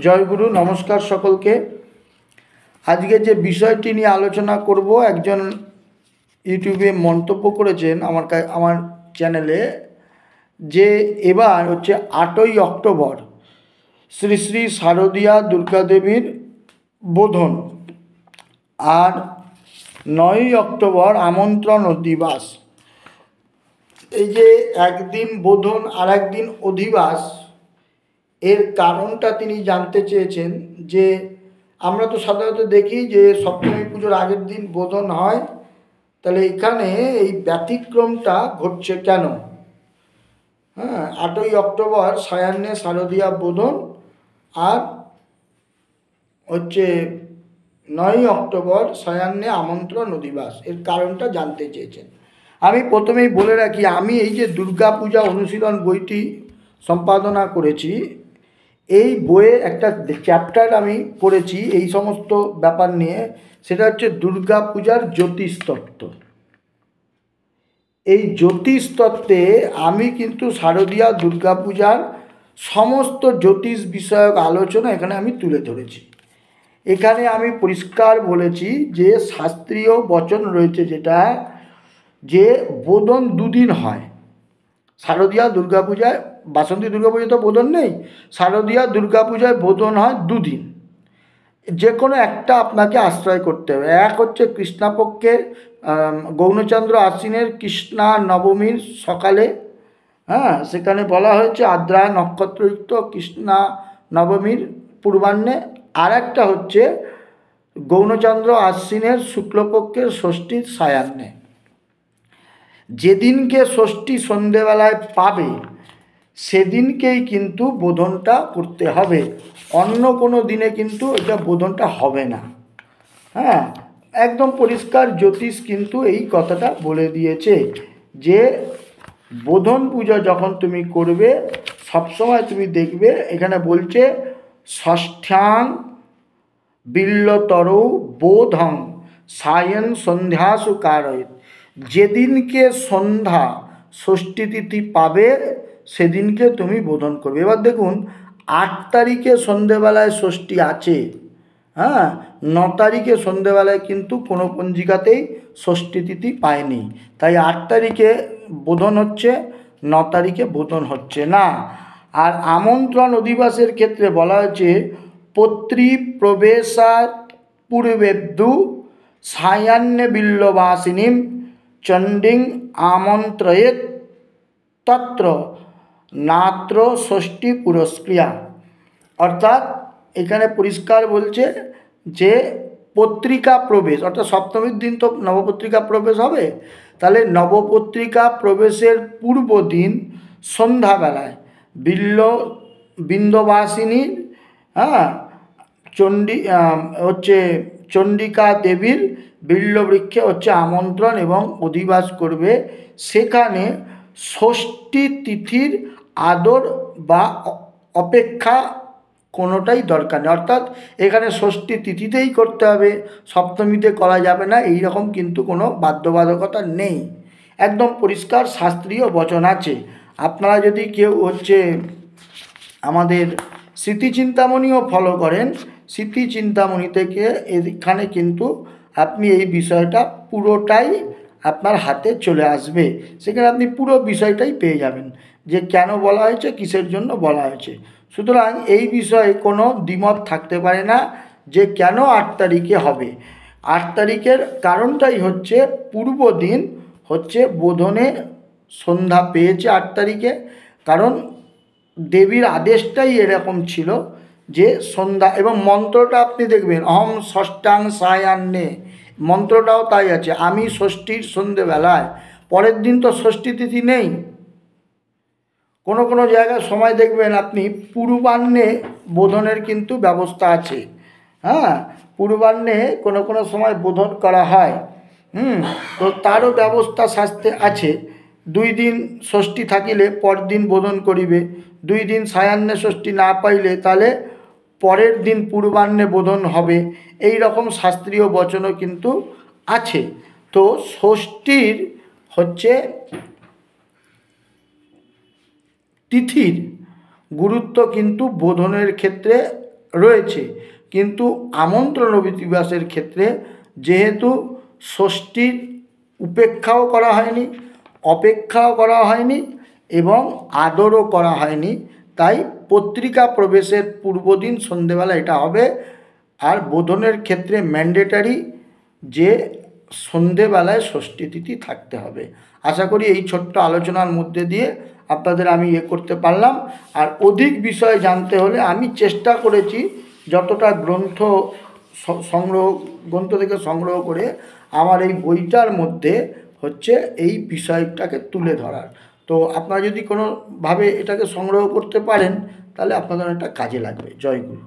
জয়গুরু, নমস্কার সকলকে। আজকে যে বিষয়টি নিয়ে আলোচনা করব, একজন ইউটিউবে মন্তব্য করেছেন আমার চ্যানেলে, যে এবার হচ্ছে 8ই অক্টোবর শ্রী শ্রী শারদীয়া দুর্গাদেবীর বোধন, আর 9ই অক্টোবর আমন্ত্রণ অধিবাস। এই যে একদিন বোধন আর একদিন অধিবাস, এর কারণটা তিনি জানতে চেয়েছেন। যে আমরা তো সাধারণত দেখি যে সপ্তমী পুজোর আগের দিন বোধন হয়, তাহলে এখানে এই ব্যতিক্রমটা ঘটছে কেন? 8ই অক্টোবর সায়াহ্নে শারদীয়া বোধন, আর হচ্ছে 9ই অক্টোবর সায়াহ্নে আমন্ত্রণ অধিবাস, এর কারণটা জানতে চেয়েছেন। আমি প্রথমেই বলে রাখি, আমি এই যে দুর্গা পূজা অনুশীলন বইটি সম্পাদনা করেছি, এই বইয়ে একটা চ্যাপ্টার আমি পড়েছি এই সমস্ত ব্যাপার নিয়ে। সেটা হচ্ছে দুর্গা পূজার জ্যোতিষতত্ত্ব। এই জ্যোতিষতত্ত্বে আমি কিন্তু শারদীয়া দুর্গা পূজার সমস্ত জ্যোতিষ বিষয়ক আলোচনা এখানে আমি তুলে ধরেছি। এখানে আমি পরিষ্কার বলেছি যে শাস্ত্রীয় বচন রয়েছে যেটা, যে বোধন দুদিন হয়। শারদীয়া দুর্গাপূজায়, বাসন্তী দুর্গাপূজায় তো বোধন নেই, শারদীয়া দুর্গাপূজায় বোধন হয় দুদিন। যে কোনো একটা আপনাকে আশ্রয় করতে হবে। এক হচ্ছে কৃষ্ণপক্ষের গৌণচন্দ্র আশ্বিনের কৃষ্ণা নবমীর সকালে, সেখানে বলা হয়েছে আদ্রা নক্ষত্রযুক্ত কৃষ্ণা নবমীর পূর্বাহ্নে। আর একটা হচ্ছে গৌণচন্দ্র আশ্বিনের শুক্লপক্ষের ষষ্ঠীর সায়াহ্নে। যেদিনকে ষষ্ঠী সন্ধেবেলায় পাবে সেদিনকেই কিন্তু বোধনটা করতে হবে, অন্য কোনো দিনে কিন্তু এটা বোধনটা হবে না। একদম পরিষ্কার জ্যোতিষ কিন্তু এই কথাটা বলে দিয়েছে যে বোধন পূজা যখন তুমি করবে, সবসময় তুমি দেখবে এখানে বলছে ষষ্ঠাং বিল্লতরৌ বোধং সায়ন সন্ধ্যাসু কারয়েৎ। যেদিনকে সন্ধ্যা ষষ্ঠী তিথি পাবে সেদিনকে তুমি বোধন করবে। এবার দেখুন, 8 তারিখে সন্ধেবেলায় ষষ্ঠী আছে, 9 তারিখে সন্ধেবেলায় কিন্তু কোনো পঞ্জিকাতেই ষষ্ঠী তিথি পায়নি, তাই 8 তারিখে বোধন হচ্ছে, 9 তারিখে বোধন হচ্ছে না। আর আমন্ত্রণ অধিবাসের ক্ষেত্রে বলা হয়েছে পত্রী প্রবেশাৎ পূর্বেদ্যু সায়াহ্নে বিল্লবাসিনীম চণ্ডীং আমন্ত্রয়েৎ তত্র নাত্র ষষ্ঠী পুরস্ক্রিয়া। অর্থাৎ এখানে পরিষ্কার বলছে যে পত্রিকা প্রবেশ, অর্থাৎ সপ্তমীর দিন তো নবপত্রিকা প্রবেশ হবে, তাহলে নবপত্রিকা প্রবেশের পূর্ব দিন সন্ধ্যাবেলায় বিন্দবাসিনীর চণ্ডিকা দেবীর বিল্লবৃক্ষে হচ্ছে আমন্ত্রণ এবং অধিবাস করবে। সেখানে ষষ্ঠী তিথির আদর বা অপেক্ষা কোনোটাই দরকার নেই, অর্থাৎ এখানে ষষ্ঠী তিথিতেই করতে হবে, সপ্তমীতে করা যাবে না, এই রকম কিন্তু কোনো বাধ্যবাধকতা নেই। একদম পরিষ্কার শাস্ত্রীয় বচন আছে। আপনারা যদি কেউ হচ্ছে আমাদের স্মৃতিচিন্তামণিও ফলো করেন, স্মৃতিচিন্তামণি থেকে এখানে কিন্তু আপনি এই বিষয়টা পুরোটাই আপনার হাতে চলে আসবে। সেখানে আপনি পুরো বিষয়টাই পেয়ে যাবেন যে কেন বলা হয়েছে, কিসের জন্য বলা হয়েছে। সুতরাং এই বিষয়ে কোনো দ্বিমত থাকতে পারে না যে কেন 8 তারিখে হবে। 8 তারিখের কারণটাই হচ্ছে পূর্ব দিন হচ্ছে বোধনে সন্ধ্যা পেয়েছে 8 তারিখে, কারণ দেবীর আদেশটাই এরকম ছিল যে সন্ধ্যা, এবং মন্ত্রটা আপনি দেখবেন অহম ষষ্ঠাং সায়াহ্নে, মন্ত্রটাও তাই আছে, আমি ষষ্ঠীর সন্ধেবেলায়। পরের দিন তো ষষ্ঠী তিথি নেই। কোনো কোনো জায়গায় সময় দেখবেন আপনি পূর্বাহ্নে বোধনের কিন্তু ব্যবস্থা আছে, পূর্বাহ্নে কোনো কোনো সময় বোধন করা হয়, তো তারও ব্যবস্থা শাস্ত্রে আছে। 2 দিন ষষ্ঠী থাকিলে পরদিন বোধন করিবে, 2 দিন সায়াহ্নে ষষ্ঠী না পাইলে তাহলে পরের দিন পূর্বাহ্নে বোধন হবে, এই রকম শাস্ত্রীয় বচনও কিন্তু আছে। তো ষষ্ঠীর হচ্ছে তিথির গুরুত্ব কিন্তু বোধনের ক্ষেত্রে রয়েছে। কিন্তু আমন্ত্রণ অতিবাসের ক্ষেত্রে যেহেতু ষষ্ঠীর উপেক্ষাও করা হয়নি, অপেক্ষাও করা হয়নি এবং আদরও করা হয়নি, তাই পত্রিকা প্রবেশের পূর্বদিন সন্ধেবেলা এটা হবে। আর বোধনের ক্ষেত্রে ম্যান্ডেটারি যে সন্ধেবেলায় ষষ্ঠী তিথি থাকতে হবে। আশা করি এই ছোট্ট আলোচনার মধ্যে দিয়ে আপনাদের আমি করতে পারলাম। আর অধিক বিষয় জানতে হলে আমি চেষ্টা করেছি যতটা গ্রন্থ থেকে সংগ্রহ করে আমার এই বইটার মধ্যে হচ্ছে এই বিষয়টাকে তুলে ধরার। তো আপনারা যদি কোনোভাবে এটাকে সংগ্রহ করতে পারেন তাহলে আপনাদের এটা কাজে লাগবে। জয় গুরু।